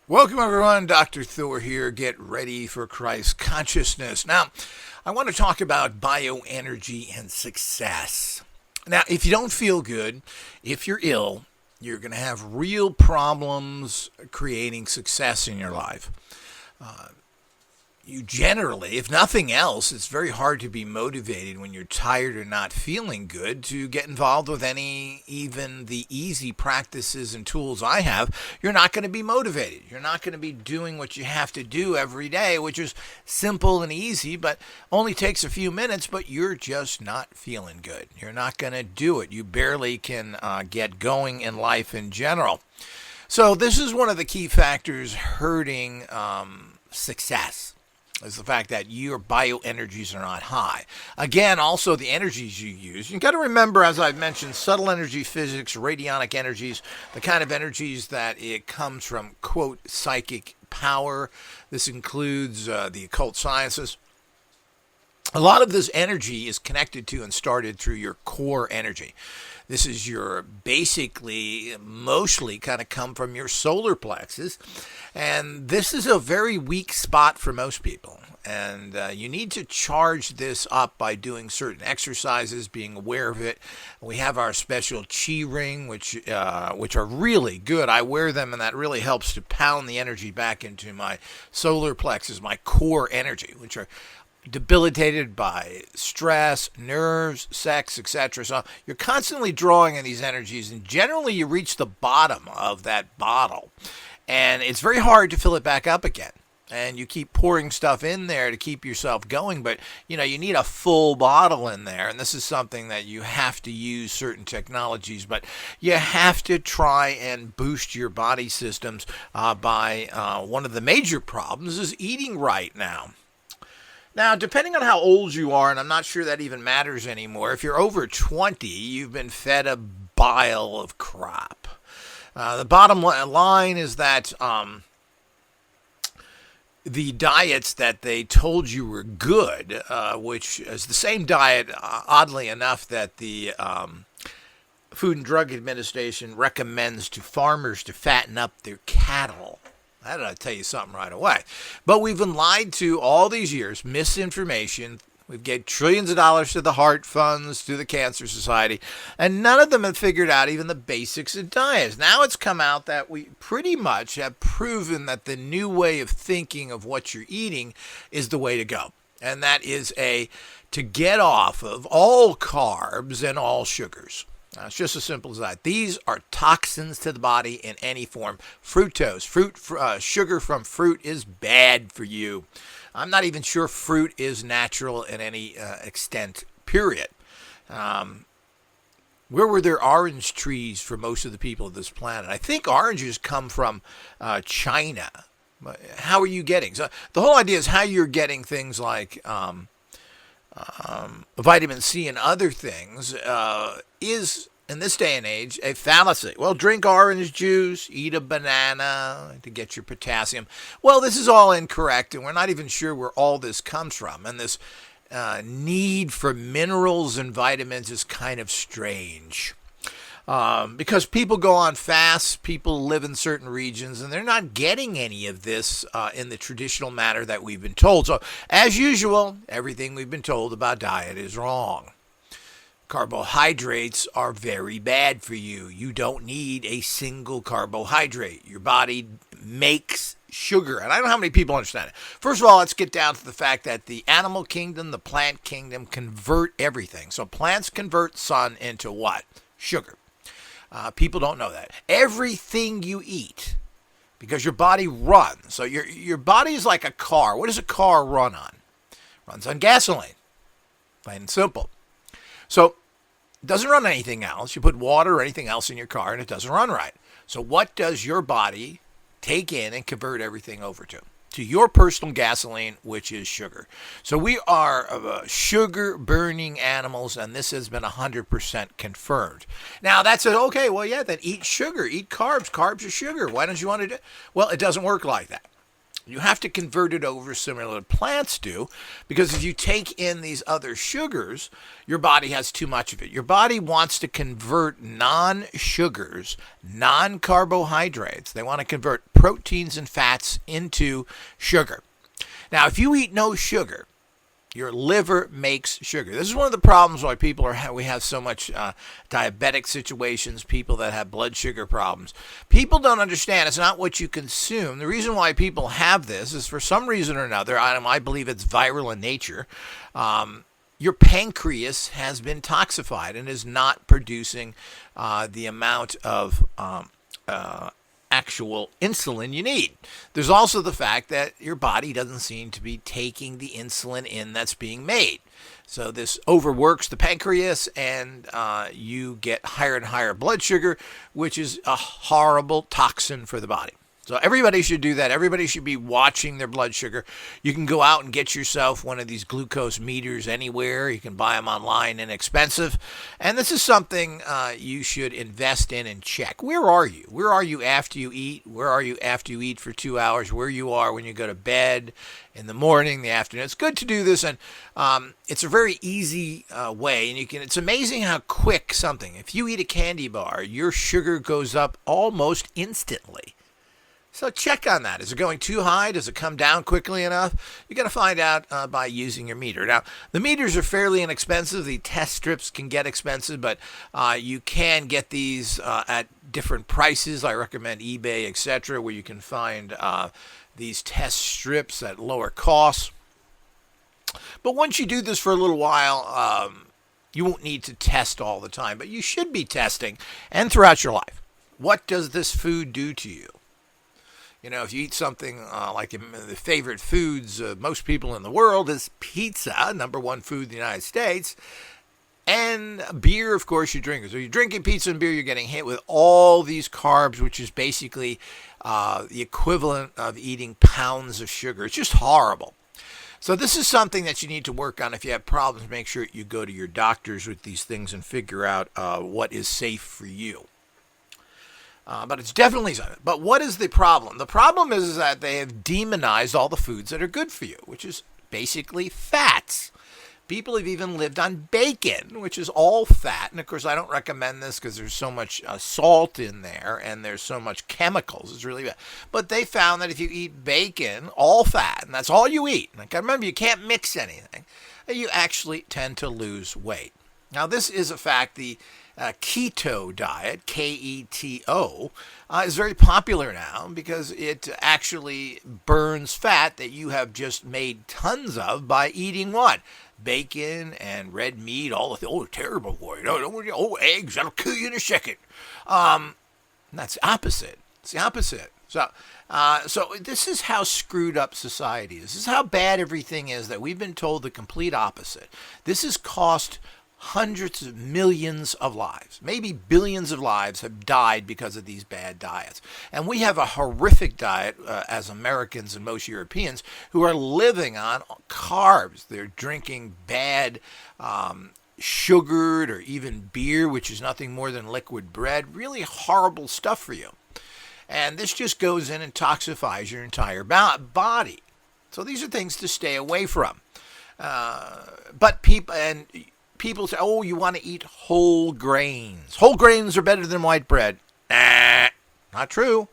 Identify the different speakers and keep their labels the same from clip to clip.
Speaker 1: Welcome, everyone. Dr. Thor here. Get ready for Christ consciousness. Now, I want to talk about bioenergy and success. Now, if you don't feel good, if you're ill, you're going to have real problems creating success in your life. You generally, if nothing else, it's very hard to be motivated when you're tired or not feeling good to get involved with even the easy practices and tools I have. You're not going to be motivated. You're not going to be doing what you have to do every day, which is simple and easy, but only takes a few minutes, but you're just not feeling good. You're not going to do it. You barely can get going in life in general. So this is one of the key factors hurting success. Is the fact that your bioenergies are not high. Again, also the energies you use. You've got to remember, as I've mentioned, subtle energy physics, radionic energies, the kind of energies that it comes from, quote, psychic power. This includes the occult sciences. A lot of this energy is connected to and started through your core energy. This is your basically mostly kind of come from your solar plexus. And this is a very weak spot for most people. And you need to charge this up by doing certain exercises, being aware of it. We have our special chi ring, which are really good. I wear them, and that really helps to pound the energy back into my solar plexus, my core energy, which are debilitated by stress, nerves, sex, etc. So you're constantly drawing in these energies, and generally you reach the bottom of that bottle, and it's very hard to fill it back up again. And you keep pouring stuff in there to keep yourself going, but you need a full bottle in there, and this is something that you have to use certain technologies, but you have to try and boost your body systems by one of the major problems is eating right now. Now, depending on how old you are, and I'm not sure that even matters anymore, if you're over 20, you've been fed a bile of crap. The bottom line is that the diets that they told you were good, which is the same diet, oddly enough, that the Food and Drug Administration recommends to farmers to fatten up their cattle. That ought to tell you something right away. But we've been lied to all these years, misinformation. We've gave trillions of dollars to the heart funds, to the Cancer Society, and none of them have figured out even the basics of diets. Now it's come out that we pretty much have proven that the new way of thinking of what you're eating is the way to go. And that is to get off of all carbs and all sugars. It's just as simple as that. These are toxins to the body in any form. Fructose, sugar from fruit is bad for you. I'm not even sure fruit is natural in any extent, period. Where were there orange trees for most of the people of this planet? I think oranges come from China. How are you getting? So the whole idea is how you're getting things like vitamin C and other things is, in this day and age, a fallacy. Well, drink orange juice, eat a banana to get your potassium. Well, this is all incorrect, and we're not even sure where all this comes from. And this need for minerals and vitamins is kind of strange. Because people go on fasts, people live in certain regions, and they're not getting any of this in the traditional manner that we've been told. So, as usual, everything we've been told about diet is wrong. Carbohydrates are very bad for you. You don't need a single carbohydrate. Your body makes sugar. And I don't know how many people understand it. First of all, let's get down to the fact that the animal kingdom, the plant kingdom convert everything. So plants convert sun into what? Sugar. People don't know that. Everything you eat, because your body runs. So your body is like a car. What does a car run on? Runs on gasoline. Plain and simple. So it doesn't run anything else. You put water or anything else in your car and it doesn't run right. So what does your body take in and convert everything over to? To your personal gasoline, which is sugar. So we are sugar-burning animals, and this has been 100% confirmed. Now, that's it. Okay, well, yeah, then eat sugar. Eat carbs. Carbs are sugar. Why don't you want to do it? Well, it doesn't work like that. You have to convert it over similar to plants do, because if you take in these other sugars, your body has too much of it. Your body wants to convert non-sugars, non-carbohydrates. They want to convert proteins and fats into sugar. Now, if you eat no sugar, your liver makes sugar. This is one of the problems why we have so much diabetic situations, people that have blood sugar problems. People don't understand it's not what you consume. The reason why people have this is for some reason or another, I believe it's viral in nature, your pancreas has been toxified and is not producing the amount of actual insulin you need. There's also the fact that your body doesn't seem to be taking the insulin in that's being made. So this overworks the pancreas, and you get higher and higher blood sugar, which is a horrible toxin for the body. So everybody should do that. Everybody should be watching their blood sugar. You can go out and get yourself one of these glucose meters anywhere. You can buy them online, inexpensive. And this is something you should invest in and check. Where are you? Where are you after you eat? Where are you after you eat for 2 hours? Where you are when you go to bed, in the morning, the afternoon. It's good to do this, and it's a very easy way. And it's amazing how quick something. If you eat a candy bar, your sugar goes up almost instantly. So check on that. Is it going too high? Does it come down quickly enough? You got to find out by using your meter. Now, the meters are fairly inexpensive. The test strips can get expensive, but you can get these at different prices. I recommend eBay, etc., where you can find these test strips at lower costs. But once you do this for a little while, you won't need to test all the time, but you should be testing and throughout your life. What does this food do to you? You know, if you eat something like the favorite foods of most people in the world is pizza, number one food in the United States, and beer, of course, you drink. So you're drinking pizza and beer, you're getting hit with all these carbs, which is basically the equivalent of eating pounds of sugar. It's just horrible. So this is something that you need to work on. If you have problems, make sure you go to your doctors with these things and figure out what is safe for you. But it's definitely something. But what is the problem? The problem is that they have demonized all the foods that are good for you, which is basically fats. People have even lived on bacon, which is all fat. And, of course, I don't recommend this because there's so much salt in there and there's so much chemicals. It's really bad. But they found that if you eat bacon, all fat, and that's all you eat, and remember, you can't mix anything, you actually tend to lose weight. Now, this is a fact. The keto diet, Keto, is very popular now because it actually burns fat that you have just made tons of by eating what? Bacon and red meat, all the terrible boy. Eggs, that'll kill you in a second. That's opposite. It's the opposite. So this is how screwed up society is. This is how bad everything is, that we've been told the complete opposite. This has cost hundreds of millions of lives, maybe billions of lives have died because of these bad diets. And we have a horrific diet as Americans and most Europeans who are living on carbs. They're drinking bad sugared or even beer, which is nothing more than liquid bread. Really horrible stuff for you. And this just goes in and toxifies your entire body. So these are things to stay away from. But people say, oh, you want to eat whole grains. Whole grains are better than white bread. Nah, not true.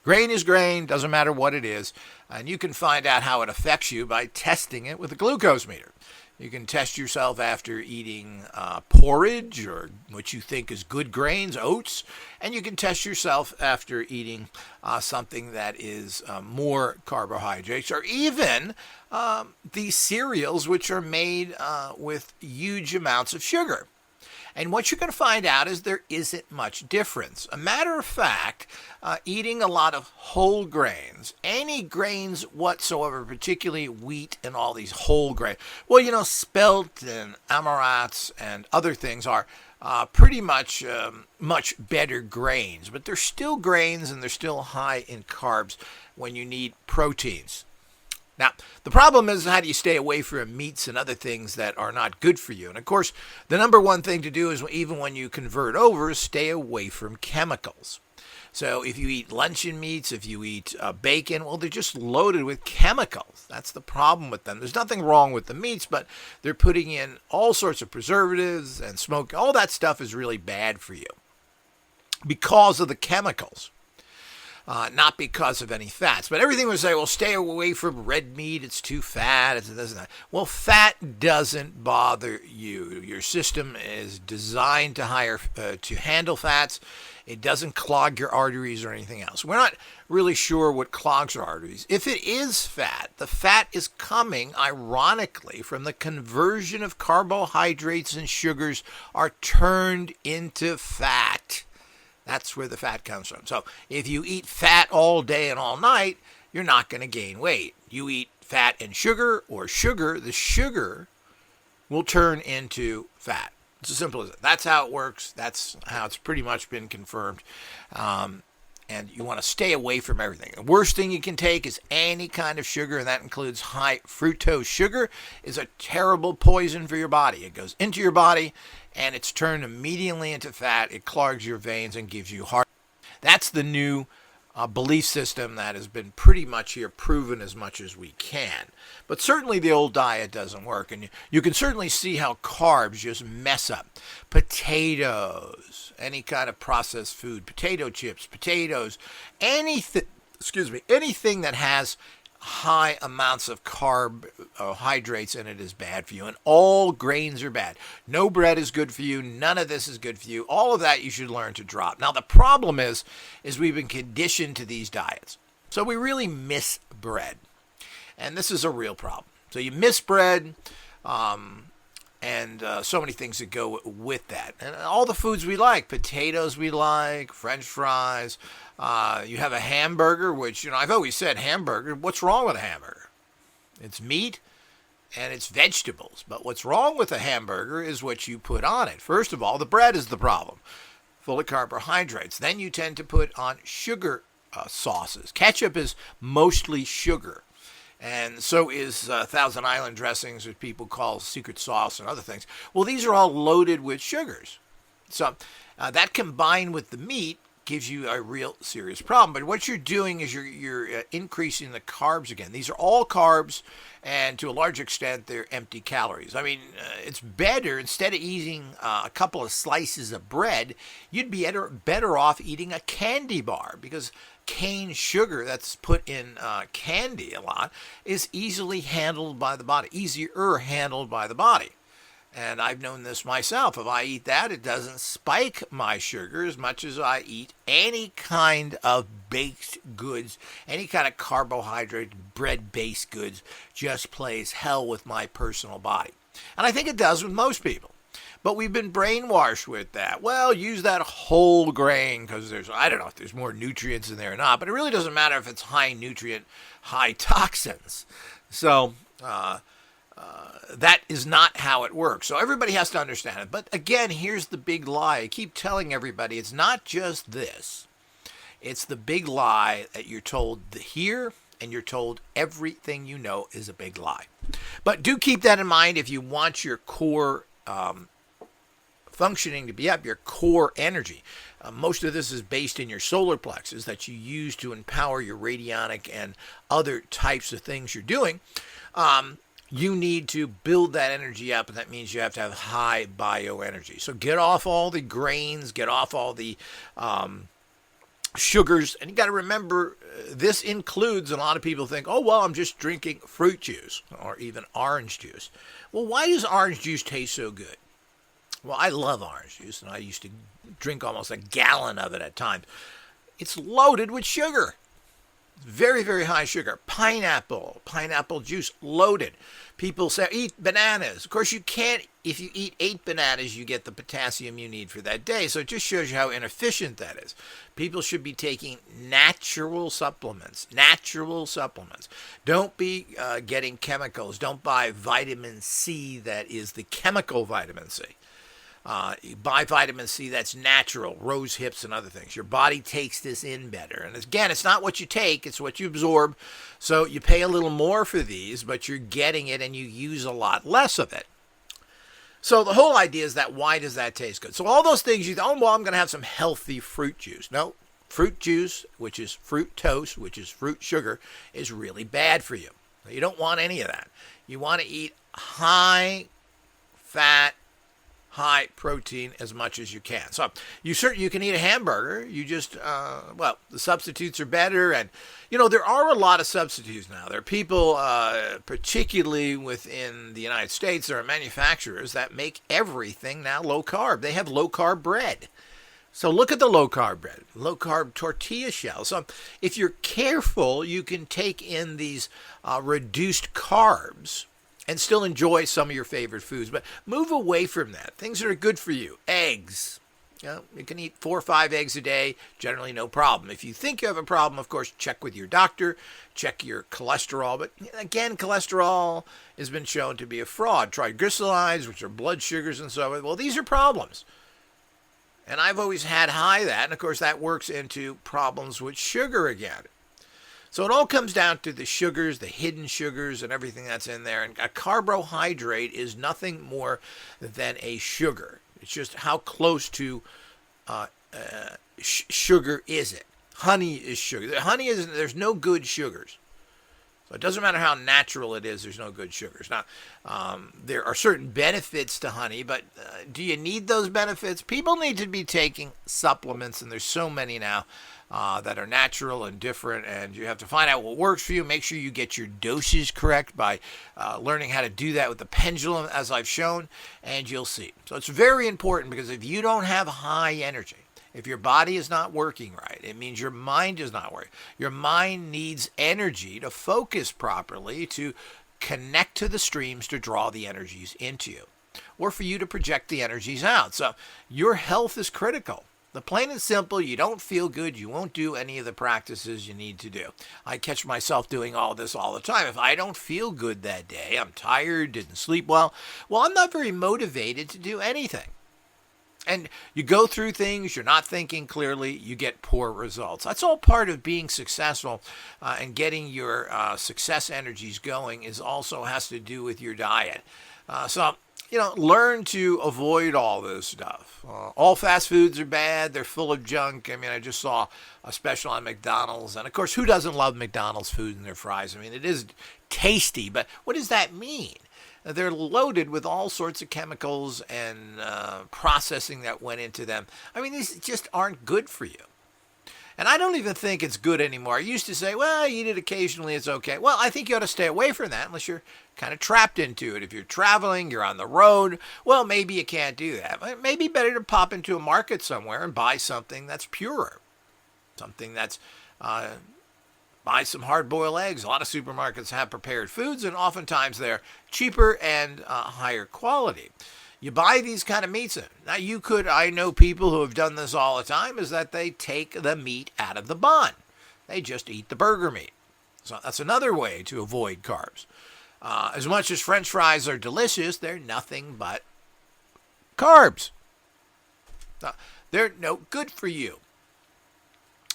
Speaker 1: Grain is grain, doesn't matter what it is. And you can find out how it affects you by testing it with a glucose meter. You can test yourself after eating porridge, or what you think is good grains, oats. And you can test yourself after eating something that is more carbohydrates, or even these cereals which are made with huge amounts of sugar. And what you're going to find out is there isn't much difference. A matter of fact, eating a lot of whole grains, any grains whatsoever, particularly wheat and all these whole grains. Well, spelt and amaranths and other things are pretty much much better grains. But they're still grains, and they're still high in carbs when you need proteins. Now, the problem is, how do you stay away from meats and other things that are not good for you? And, of course, the number one thing to do is, even when you convert over, is stay away from chemicals. So if you eat luncheon meats, if you eat bacon, well, they're just loaded with chemicals. That's the problem with them. There's nothing wrong with the meats, but they're putting in all sorts of preservatives and smoke. All that stuff is really bad for you because of the chemicals. Not because of any fats. But everything would say, well, stay away from red meat. It's too fat. It's this and that. Well, fat doesn't bother you. Your system is designed to handle fats. It doesn't clog your arteries or anything else. We're not really sure what clogs our arteries. If it is fat, the fat is coming, ironically, from the conversion of carbohydrates and sugars are turned into fat. That's where the fat comes from. So if you eat fat all day and all night, you're not going to gain weight. You eat fat and sugar, or sugar, the sugar will turn into fat. It's as simple as that. That's how it works. That's how it's pretty much been confirmed. And you want to stay away from everything. The worst thing you can take is any kind of sugar, and that includes high fructose sugar. Is a terrible poison for your body. It goes into your body, and it's turned immediately into fat. It clogs your veins and gives you heart. That's the new belief system that has been pretty much here proven as much as we can. But certainly the old diet doesn't work. And you can certainly see how carbs just mess up. Potatoes, any kind of processed food, potato chips, potatoes, anything that has high amounts of carbohydrates in it is bad for you. And all grains are bad. No bread is good for you. None of this is good for you. All of that you should learn to drop. Now, the problem is we've been conditioned to these diets. So we really miss bread. And this is a real problem. So you miss bread, and so many things that go with that. And all the foods we like, potatoes we like, French fries. You have a hamburger, which, I've always said hamburger. What's wrong with a hamburger? It's meat and it's vegetables. But what's wrong with a hamburger is what you put on it. First of all, the bread is the problem, full of carbohydrates. Then you tend to put on sugar sauces. Ketchup is mostly sugar. And so is Thousand Island dressings, which people call secret sauce and other things. Well, these are all loaded with sugars. So that combined with the meat gives you a real serious problem. But what you're doing is you're increasing the carbs again. These are all carbs, and to a large extent, they're empty calories. I mean, it's better, instead of eating a couple of slices of bread, you'd be better off eating a candy bar, because cane sugar that's put in candy a lot is easier handled by the body. And I've known this myself. If I eat that, it doesn't spike my sugar as much as I eat any kind of baked goods, any kind of carbohydrate, bread-based goods, just plays hell with my personal body. And I think it does with most people. But we've been brainwashed with that. Well, use that whole grain because I don't know if there's more nutrients in there or not, but it really doesn't matter if it's high nutrient, high toxins. So that is not how it works. So everybody has to understand it. But again, here's the big lie. I keep telling everybody it's not just this. It's the big lie that you're told here, and you're told everything you know is a big lie. But do keep that in mind if you want your core functioning to be up, your core energy. Most of this is based in your solar plexus that you use to empower your radionic and other types of things you're doing. You need to build that energy up, and that means you have to have high bioenergy. So get off all the grains, get off all the sugars, and you got to remember this includes, and a lot of people think, oh, well, I'm just drinking fruit juice or even orange juice. Well, why does orange juice taste so good? Well, I love orange juice, and I used to drink almost a gallon of it at times. It's loaded with sugar. Very, very high sugar. Pineapple juice, loaded. People say, eat bananas. Of course, you can't. If you eat 8 bananas, you get the potassium you need for that day. So it just shows you how inefficient that is. People should be taking natural supplements. Don't be getting chemicals. Don't buy vitamin C that is the chemical vitamin C. You buy vitamin C that's natural, rose hips and other things. Your body takes this in better. And again, it's not what you take, it's what you absorb. So you pay a little more for these, but you're getting it and you use a lot less of it. So the whole idea is that why does that taste good? So all those things you think, oh, well, I'm going to have some healthy fruit juice. No, fruit juice, which is fructose, which is fruit sugar, is really bad for you. You don't want any of that. You want to eat high fat, high protein as much as you can. So you can eat a hamburger. You just the substitutes are better, and there are a lot of substitutes now. There are people, particularly within the United States, there are manufacturers that make everything now low carb. They have low carb bread. So look at the low carb bread, low carb tortilla shells. So if you're careful, you can take in these reduced carbs and still enjoy some of your favorite foods. But move away from that. Things that are good for you. Eggs. You can eat 4 or 5 eggs a day, generally no problem. If you think you have a problem, of course, check with your doctor, check your cholesterol. But again, cholesterol has been shown to be a fraud. Triglycerides, which are blood sugars and so on. Well, these are problems. And I've always had high that, and of course that works into problems with sugar again. So it all comes down to the sugars, the hidden sugars, and everything that's in there. And a carbohydrate is nothing more than a sugar. It's just how close to sugar is it. Honey is sugar. There's no good sugars. So it doesn't matter how natural it is, there's no good sugars. Now, there are certain benefits to honey, but do you need those benefits? People need to be taking supplements, and there's so many now that are natural and different, and you have to find out what works for you. Make sure you get your doses correct by learning how to do that with the pendulum, as I've shown, and you'll see. So it's very important, because if you don't have high energy, if your body is not working right, it means your mind is not working. Your mind needs energy to focus properly, to connect to the streams to draw the energies into you, or for you to project the energies out. So your health is critical. The plain and simple, you don't feel good, you won't do any of the practices you need to do. I catch myself doing all this all the time. If I don't feel good that day, I'm tired, didn't sleep well, I'm not very motivated to do anything. And you go through things, you're not thinking clearly, you get poor results. That's all part of being successful, and getting your success energies going also has to do with your diet. So learn to avoid all this stuff. All fast foods are bad. They're full of junk. I mean, I just saw a special on McDonald's. And, of course, who doesn't love McDonald's food and their fries? I mean, it is tasty, but what does that mean? They're loaded with all sorts of chemicals and processing that went into them. I mean, these just aren't good for you. And I don't even think it's good anymore. I used to say, well, eat it occasionally, it's okay. Well, I think you ought to stay away from that unless you're kind of trapped into it. If you're traveling, you're on the road, well, maybe you can't do that. It may be better to pop into a market somewhere and buy something that's purer. Something that's, buy some hard-boiled eggs. A lot of supermarkets have prepared foods, and oftentimes they're cheaper and higher quality. You buy these kind of meats. Now, I know people who have done this all the time, is that they take the meat out of the bun. They just eat the burger meat. So that's another way to avoid carbs. As much as French fries are delicious, they're nothing but carbs. They're no good for you.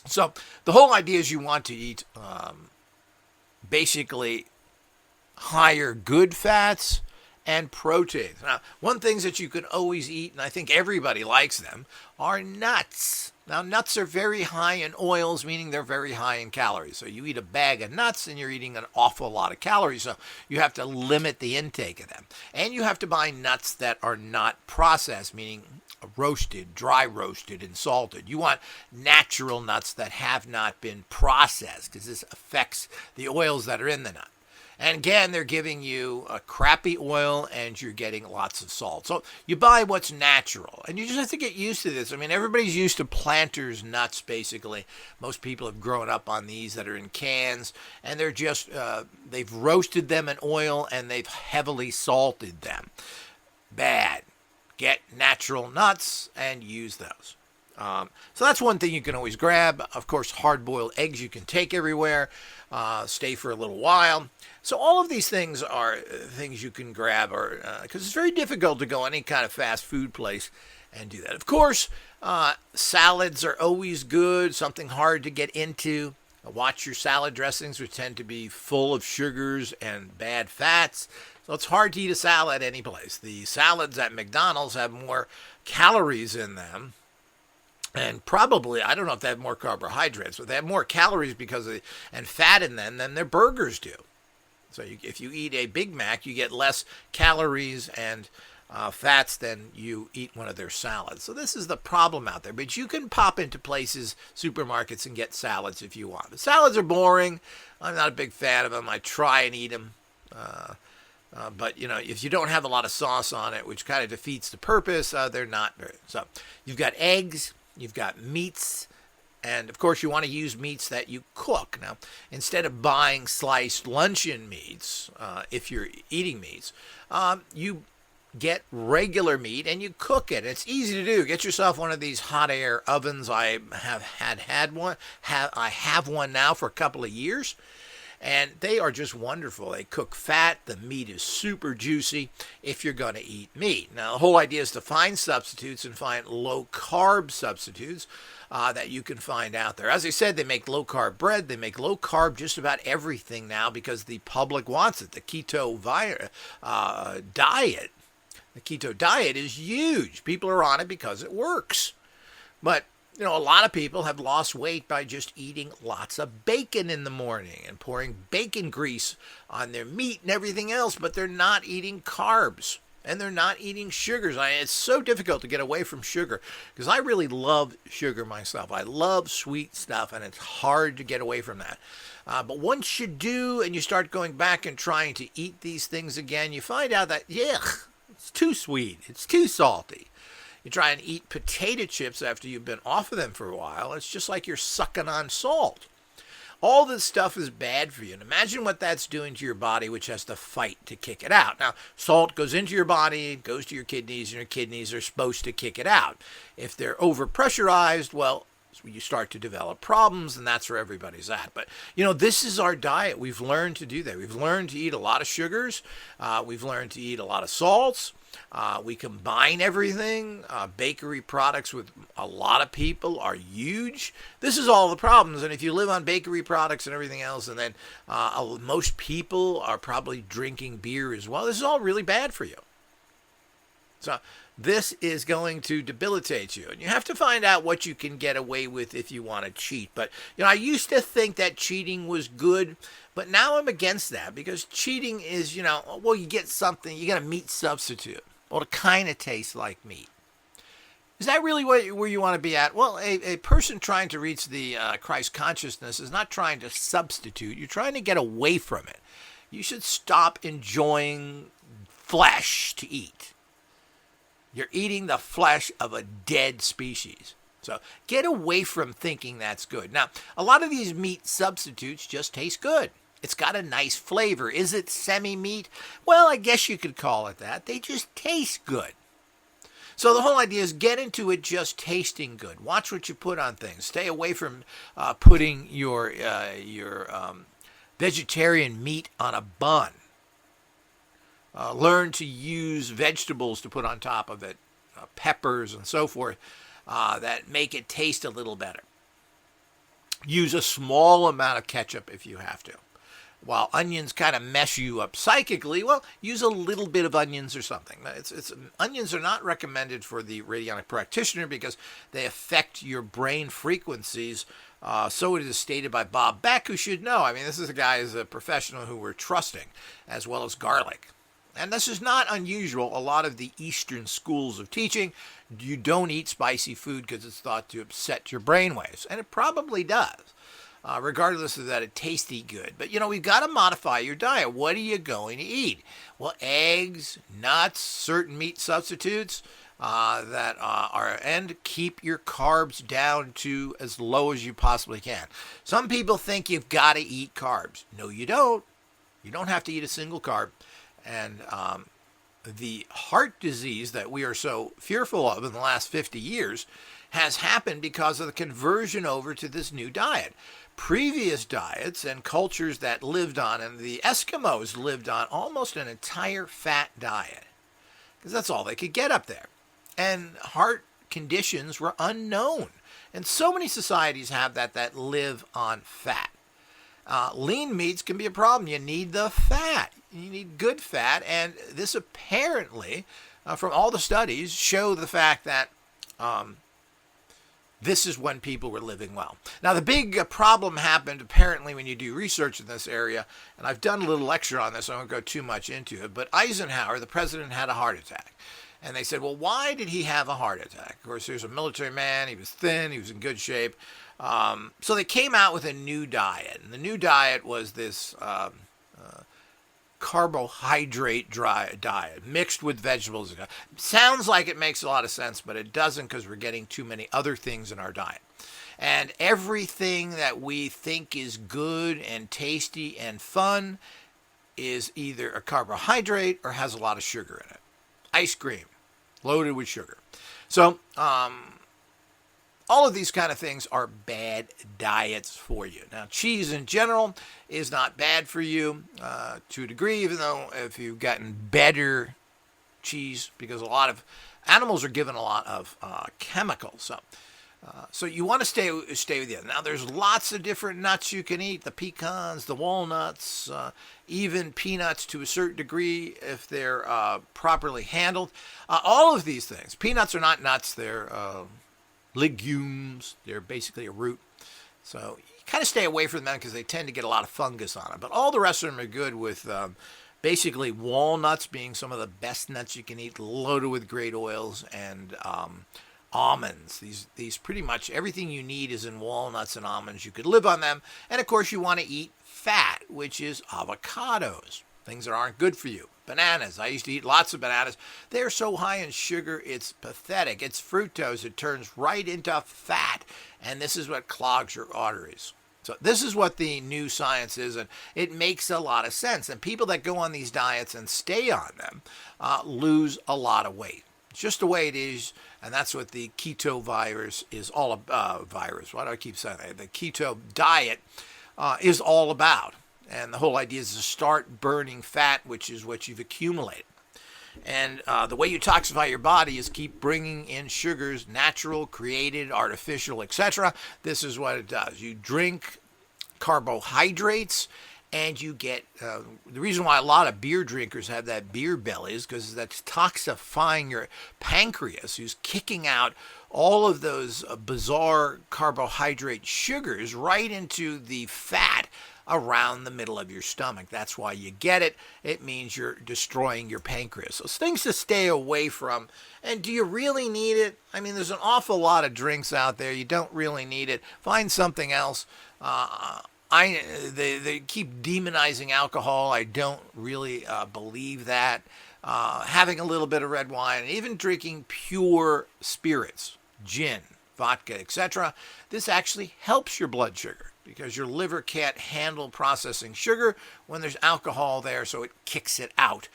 Speaker 1: So the whole idea is you want to eat basically higher good fats and proteins. Now, one thing that you can always eat, and I think everybody likes them, are nuts. Now, nuts are very high in oils, meaning they're very high in calories. So you eat a bag of nuts and you're eating an awful lot of calories. So you have to limit the intake of them. And you have to buy nuts that are not processed, meaning roasted, dry roasted, and salted. You want natural nuts that have not been processed, because this affects the oils that are in the nut. And again, they're giving you a crappy oil and you're getting lots of salt. So you buy what's natural. And you just have to get used to this. I mean, everybody's used to Planters nuts, basically. Most people have grown up on these that are in cans. And they're just, they've roasted them in oil and they've heavily salted them. Bad. Get natural nuts and use those. So that's one thing you can always grab. Of course, hard-boiled eggs you can take everywhere, stay for a little while. So all of these things are things you can grab, because it's very difficult to go any kind of fast food place and do that. Of course, salads are always good, something hard to get into. Watch your salad dressings, which tend to be full of sugars and bad fats. So it's hard to eat a salad any place. The salads at McDonald's have more calories in them And probably, I don't know if they have more carbohydrates, but they have more calories and fat in them than their burgers do. So if you eat a Big Mac, you get less calories and fats than you eat one of their salads. So this is the problem out there. But you can pop into places, supermarkets, and get salads if you want. The salads are boring. I'm not a big fan of them. I try and eat them. But, if you don't have a lot of sauce on it, which kind of defeats the purpose, they're not very. So you've got eggs, you've got meats, and, of course, you want to use meats that you cook. Now, instead of buying sliced luncheon meats, if you're eating meats, you get regular meat and you cook it. It's easy to do. Get yourself one of these hot air ovens. I had one. I have one now for a couple of years. And they are just wonderful. They cook fat. The meat is super juicy if you're going to eat meat. Now, the whole idea is to find substitutes and find low-carb substitutes that you can find out there. As I said, they make low-carb bread. They make low-carb just about everything now because the public wants it. The keto diet. The keto diet is huge. People are on it because it works. But a lot of people have lost weight by just eating lots of bacon in the morning and pouring bacon grease on their meat and everything else, but they're not eating carbs and they're not eating sugars. It's so difficult to get away from sugar because I really love sugar myself. I love sweet stuff, and it's hard to get away from that. But once you do and you start going back and trying to eat these things again, you find out that, it's too sweet. It's too salty. You try and eat potato chips after you've been off of them for a while. It's just like you're sucking on salt. All this stuff is bad for you. And imagine what that's doing to your body, which has to fight to kick it out. Now, salt goes into your body, goes to your kidneys, and your kidneys are supposed to kick it out. If they're overpressurized, well, you start to develop problems, and that's where everybody's at. But, this is our diet. We've learned to do that. We've learned to eat a lot of sugars. We've learned to eat a lot of salts. We combine everything. Bakery products with a lot of people are huge. This is all the problems. And if you live on bakery products and everything else, and then most people are probably drinking beer as well, this is all really bad for you. So this is going to debilitate you. And you have to find out what you can get away with if you want to cheat. But, I used to think that cheating was good, but now I'm against that because cheating is, you get something, you get a meat substitute. Well, it kind of tastes like meat. Is that really where you want to be at? Well, a person trying to reach the Christ consciousness is not trying to substitute. You're trying to get away from it. You should stop enjoying flesh to eat. You're eating the flesh of a dead species. So get away from thinking that's good. Now, a lot of these meat substitutes just taste good. It's got a nice flavor. Is it semi-meat? Well, I guess you could call it that. They just taste good. So the whole idea is get into it just tasting good. Watch what you put on things. Stay away from putting your vegetarian meat on a bun. Learn to use vegetables to put on top of it, peppers and so forth, that make it taste a little better. Use a small amount of ketchup if you have to. While onions kind of mess you up psychically, well, use a little bit of onions or something. Onions are not recommended for the radionic practitioner because they affect your brain frequencies. So it is stated by Bob Beck, who should know. This is a guy who's a professional who we're trusting, as well as garlic. And this is not unusual. A lot of the Eastern schools of teaching, you don't eat spicy food because it's thought to upset your brainwaves. And it probably does, regardless of that it tasty good. But, we've got to modify your diet. What are you going to eat? Well, eggs, nuts, certain meat substitutes and keep your carbs down to as low as you possibly can. Some people think you've got to eat carbs. No, you don't. You don't have to eat a single carb. And the heart disease that we are so fearful of in the last 50 years has happened because of the conversion over to this new diet. Previous diets and cultures that lived on, and the Eskimos lived on almost an entire fat diet because that's all they could get up there. And heart conditions were unknown. And so many societies have that live on fat. Lean meats can be a problem. You need the fat. You need good fat. And this apparently, from all the studies, show the fact that this is when people were living well. Now, the big problem happened apparently when you do research in this area, and I've done a little lecture on this, so I won't go too much into it, but Eisenhower, the president, had a heart attack. And they said, well, why did he have a heart attack? Of course, he was a military man, he was thin, he was in good shape. So they came out with a new diet, and the new diet was this carbohydrate diet mixed with vegetables. Sounds like it makes a lot of sense, but it doesn't, because we're getting too many other things in our diet. And everything that we think is good and tasty and fun is either a carbohydrate or has a lot of sugar in it. Ice cream, loaded with sugar. So all of these kind of things are bad diets for you. Now, cheese in general is not bad for you to a degree, even though if you've gotten better cheese, because a lot of animals are given a lot of chemicals. So you want to stay with you. Now, there's lots of different nuts you can eat, the pecans, the walnuts, even peanuts to a certain degree if they're properly handled. All of these things. Peanuts are not nuts. They're legumes. They're basically a root. So you kind of stay away from them because they tend to get a lot of fungus on them. But all the rest of them are good, with basically walnuts being some of the best nuts you can eat, loaded with great oils, and almonds. These pretty much everything you need is in walnuts and almonds. You could live on them. And of course you want to eat fat, which is avocados, things that aren't good for you. Bananas. I used to eat lots of bananas. They're so high in sugar, it's pathetic. It's fructose. It turns right into fat. And this is what clogs your arteries. So this is what the new science is, and it makes a lot of sense. And people that go on these diets and stay on them lose a lot of weight. It's just the way it is, and that's what the keto virus is all about. Virus. Why do I keep saying that? The keto diet is all about. And the whole idea is to start burning fat, which is what you've accumulated. And the way you toxify your body is keep bringing in sugars, natural, created, artificial, etc. This is what it does. You drink carbohydrates, and you get, the reason why a lot of beer drinkers have that beer belly is because that's toxifying your pancreas, who's kicking out all of those bizarre carbohydrate sugars right into the fat around the middle of your stomach. That's why you get it. It means you're destroying your pancreas. So it's things to stay away from. And do you really need it? I mean, there's an awful lot of drinks out there. You don't really need it. Find something else. They keep demonizing alcohol. I don't really believe that. Having a little bit of red wine, and even drinking pure spirits, gin, vodka, etc., this actually helps your blood sugar, because your liver can't handle processing sugar when there's alcohol there, so it kicks it out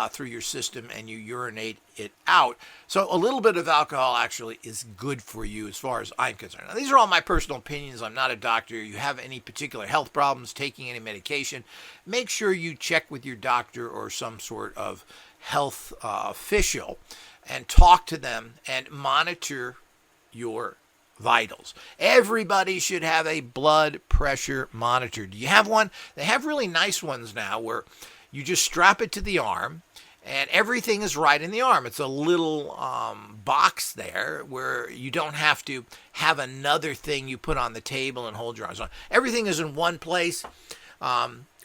Speaker 1: through your system and you urinate it out. So a little bit of alcohol actually is good for you as far as I'm concerned. Now, these are all my personal opinions. I'm not a doctor. You have any particular health problems, taking any medication, make sure you check with your doctor or some sort of health official and talk to them and monitor your vitals. Everybody should have a blood pressure monitor. Do you have one? They have really nice ones now where you just strap it to the arm and everything is right in the arm. It's a little box there where you don't have to have another thing you put on the table and hold your arms on. Everything is in one place,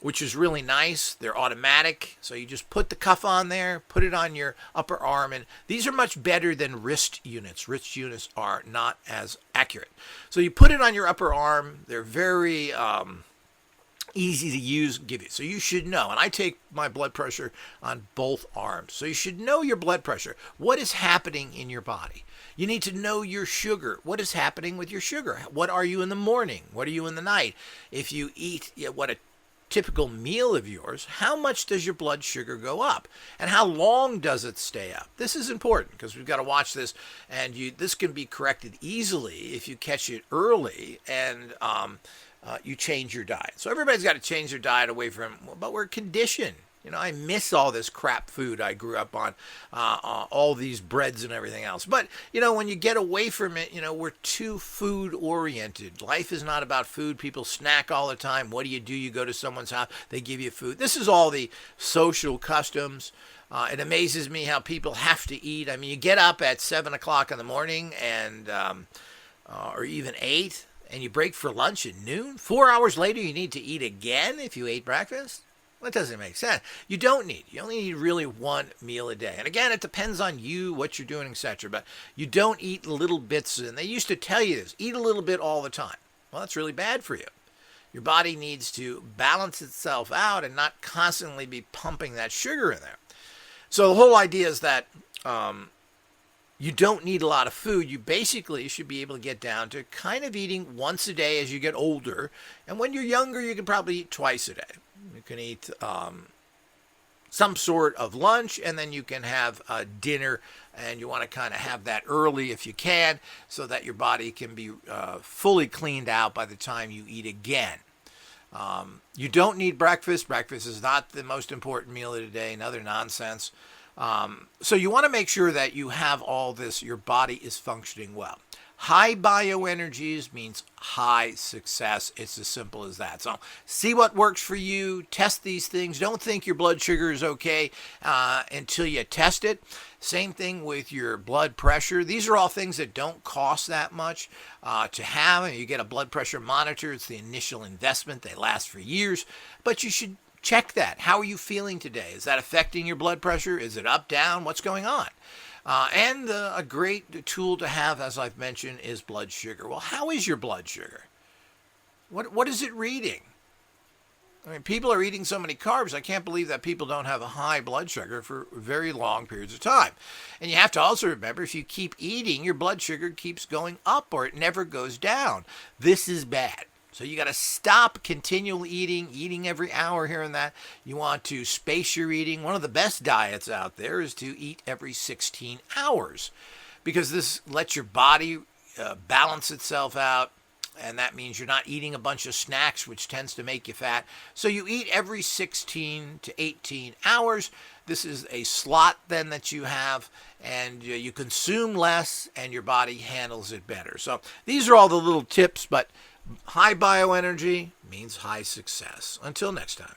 Speaker 1: which is really nice. They're automatic, so you just put the cuff on there, put it on your upper arm, and these are much better than wrist units. Wrist units are not as accurate. So you put it on your upper arm. They're very easy to use, give you. So you should know, and I take my blood pressure on both arms. So you should know your blood pressure. What is happening in your body? You need to know your sugar. What is happening with your sugar? What are you in the morning? What are you in the night? If you eat what a typical meal of yours, how much does your blood sugar go up, and how long does it stay up? This is important because we've got to watch this, and this can be corrected easily if you catch it early and you change your diet. So everybody's got to change their diet away from, but we're conditioned. You know, I miss all this crap food I grew up on, all these breads and everything else. But, you know, when you get away from it, you know, we're too food oriented. Life is not about food. People snack all the time. What do? You go to someone's house, they give you food. This is all the social customs. It amazes me how people have to eat. I mean, you get up at 7 o'clock in the morning and or even 8, and you break for lunch at noon, 4 hours later you need to eat again if you ate breakfast? That doesn't make sense. You don't need. You only need really one meal a day. And again, it depends on you, what you're doing, etc. But you don't eat little bits. And they used to tell you this, eat a little bit all the time. Well, that's really bad for you. Your body needs to balance itself out and not constantly be pumping that sugar in there. So the whole idea is that you don't need a lot of food. You basically should be able to get down to kind of eating once a day as you get older. And when you're younger, you can probably eat twice a day. You can eat some sort of lunch, and then you can have dinner, and you want to kind of have that early if you can, so that your body can be fully cleaned out by the time you eat again. You don't need breakfast. Breakfast is not the most important meal of the day, another nonsense. So you want to make sure that you have all this, your body is functioning well. High bioenergies means high success. It's as simple as that. So see what works for you. Test these things. Don't think your blood sugar is okay until you test it. Same thing with your blood pressure. These are all things that don't cost that much to have. You get a blood pressure monitor. It's the initial investment. They last for years. But you should check that. How are you feeling today? Is that affecting your blood pressure? Is it up, down? What's going on? And a great tool to have, as I've mentioned, is blood sugar. Well, how is your blood sugar? What is it reading? I mean, people are eating so many carbs, I can't believe that people don't have a high blood sugar for very long periods of time. And you have to also remember, if you keep eating, your blood sugar keeps going up or it never goes down. This is bad. So you got to stop continual eating every hour here and that. You want to space your eating. One of the best diets out there is to eat every 16 hours because this lets your body balance itself out. And that means you're not eating a bunch of snacks, which tends to make you fat. So you eat every 16 to 18 hours. This is a slot then that you have, and you consume less, and your body handles it better. So these are all the little tips, but high bioenergy means high success. Until next time.